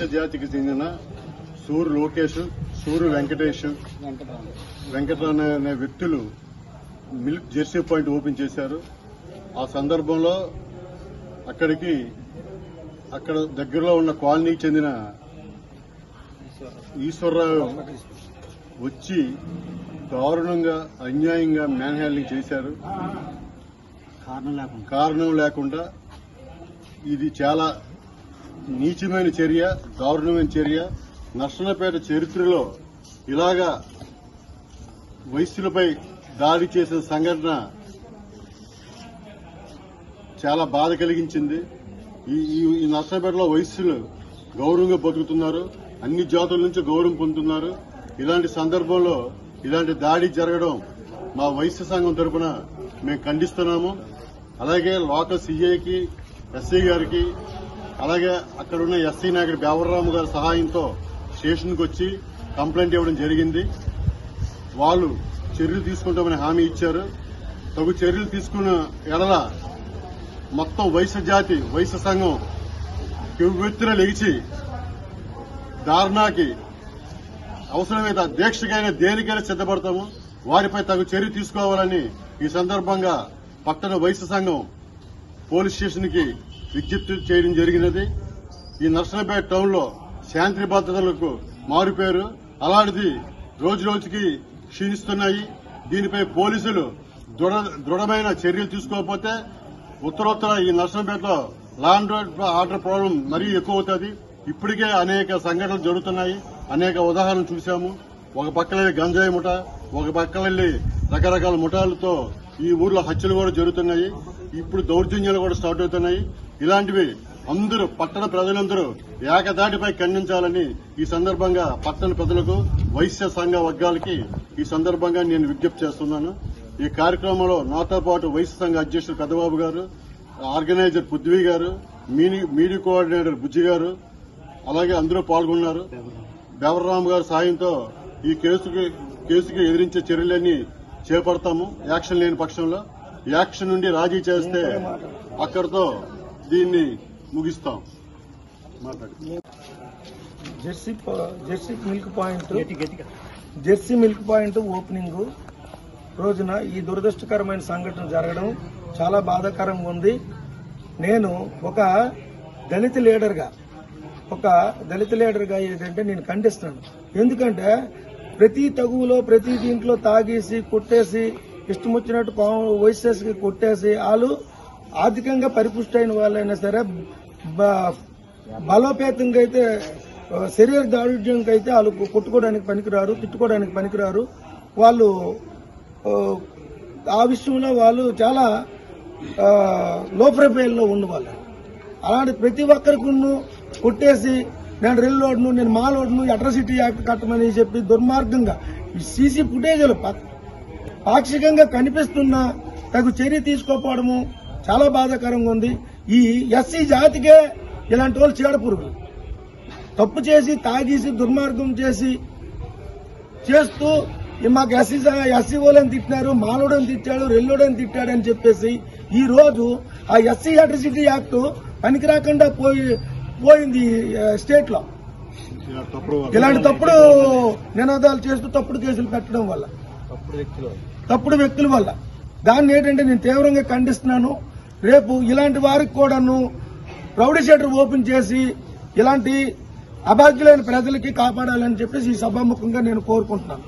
వైశ్య జాతికి చెందిన సూరు లోకేష్, సూరు వెంకటరామ అనే వ్యక్తులు మిల్క్ జెర్సీ పాయింట్ ఓపెన్ చేశారు. ఆ సందర్భంలో అక్కడ దగ్గరలో ఉన్న కాలనీకి చెందిన ఈశ్వరరావు వచ్చి దారుణంగా అన్యాయంగా మ్యాన్ హ్యాండ్లింగ్ చేశారు. కారణం లేకుండా ఇది చాలా నీచమైన చర్య, దారుణమైన చర్య. నర్సన్నపేట చరిత్రలో ఇలాగా వైశ్యులపై దాడి చేసిన సంఘటన చాలా బాధ కలిగించింది. ఈ నర్సన్నపేటలో వైశ్యులు గౌరవంగా బతుకుతున్నారు, అన్ని జాతుల నుంచి గౌరవం పొందుతున్నారు. ఇలాంటి సందర్భంలో ఇలాంటి దాడి జరగడం మా వైశ్య సంఘం తరఫున మేము ఖండిస్తున్నాము. అలాగే లోకల్ సీఐకి, ఎస్ఐ గారికి, అలాగే అక్కడున్న ఎస్సీ నాయకుడు బేవర్రాము గారి సహాయంతో స్టేషన్కి వచ్చి కంప్లైంట్ ఇవ్వడం జరిగింది. వాళ్ళు చర్యలు తీసుకుంటామని హామీ ఇచ్చారు. తగు చర్యలు తీసుకున్న ఎడల మొత్తం వైశ్య సంఘం వ్యక్తులు లెగిచి ధారణకి అవసరమైతే దీక్షకైనా దేనికైనా సిద్దపడతాము. వారిపై తగు చర్య తీసుకోవాలని ఈ సందర్భంగా పట్టణ వైశ్య సంఘం పోలీస్ స్టేషన్ కి విజ్ఞప్తి చేయడం జరిగినది. ఈ నర్సన్నపేట టౌన్ లో శాంతి భద్రతలకు మారుపేరు, అలాంటిది రోజు రోజుకి క్షీణిస్తున్నాయి. దీనిపై పోలీసులు దృఢమైన చర్యలు తీసుకోకపోతే ఉత్తరోత్తర ఈ నర్సన్నపేటలో లా అండ్ ఆర్డర్ ప్రాబ్లం మరీ ఎక్కువ అవుతుంది. ఇప్పటికే అనేక సంఘటనలు జరుగుతున్నాయి, అనేక ఉదాహరణలు చూశాము. ఒక పక్కన గంజాయి ముఠ, ఒక పక్కన రకరకాల ముఠాలతో ఈ ఊర్లో హత్యలు కూడా జరుగుతున్నాయి. ఇప్పుడు దౌర్జన్యాలు కూడా స్టార్ట్ అవుతున్నాయి. ఇలాంటివి అందరూ పట్టణ ప్రజలందరూ ఏకదాటిపై ఖండించాలని ఈ సందర్భంగా పట్టణ ప్రజలకు, వైశ్య సంఘ వర్గాలకి ఈ సందర్భంగా నేను విజ్ఞప్తి చేస్తున్నాను. ఈ కార్యక్రమంలో నాతో పాటు వైశ్య సంఘ అధ్యక్షుడు పెద్దబాబు గారు, ఆర్గనైజర్ పృథ్వీ గారు, మీడియా కోఆర్డినేటర్ బుజ్జి గారు, అలాగే అందరూ పాల్గొన్నారు. బేవర్రాము గారి సాయంతో ఈ కేసుకి ఎదిరించే చర్యలన్నీ చేపడతాము. యాక్షన్ లేని పక్షంలో యాక్షన్ నుండి రాజీ చేస్తే అక్కడితో దీన్ని ముగిస్తాం. జెర్సీ మిల్క్ పాయింట్ ఓపెనింగ్ రోజున ఈ దురదృష్టకరమైన సంఘటన జరగడం చాలా బాధాకరంగా ఉంది. నేను ఒక దళిత లీడర్గా ఏంటంటే నేను ఖండిస్తున్నాను. ఎందుకంటే ప్రతి తగువులో ప్రతి దీంట్లో తాగేసి కొట్టేసి ఇష్టం వచ్చినట్టు వైసెస్కి కొట్టేసి వాళ్ళు ఆర్థికంగా పరిపుష్టి అయిన వాళ్ళైనా సరే బలోపేతంగా అయితే శరీర దారుఢ్యంగా అయితే వాళ్ళు కొట్టుకోవడానికి పనికిరారు, తిట్టుకోవడానికి పనికిరారు. వాళ్ళు ఆ విషయంలో వాళ్ళు చాలా లో ప్రొఫైల్లో ఉన్నవాళ్ళు. అలాంటి ప్రతి ఒక్కరికి కొట్టేసి నేను రెల్ లోడ్ను, నేను మా లోడ్ను, అట్రాసిటీ యాక్ట్ కట్టమని చెప్పి దుర్మార్గంగా సీసీ ఫుటేజీలు పాక్షికంగా కనిపిస్తున్నా తగు చర్య తీసుకోకపోవడము చాలా బాధాకరంగా ఉంది. ఈ ఎస్సీ జాతికే ఇలాంటి వాళ్ళు చీడపురుగు. తప్పు చేసి తాగేసి దుర్మార్గం చేస్తూ మాకు ఎస్సీ వాళ్ళని తిట్టినారు, మాలోడని తిట్టాడు, రెల్లోడని తిట్టాడు అని చెప్పేసి ఈ రోజు ఆ ఎస్సీ అట్రాసిటీ యాక్ట్ పనికి రాకుండా పోయింది స్టేట్ లో. ఇలాంటి తప్పుడు నినాదాలు చేస్తూ తప్పుడు కేసులు పెట్టడం వల్ల, తప్పుడు వ్యక్తుల వల్ల దాన్ని ఏంటంటే నేను తీవ్రంగా ఖండిస్తున్నాను. రేపు ఇలాంటి వారికి కూడాను రౌడీ షెటర్ ఓపెన్ చేసి ఇలాంటి అభాగ్యులైన ప్రజలకి కాపాడాలని చెప్పేసి ఈ సభాముఖంగా నేను కోరుకుంటున్నాను.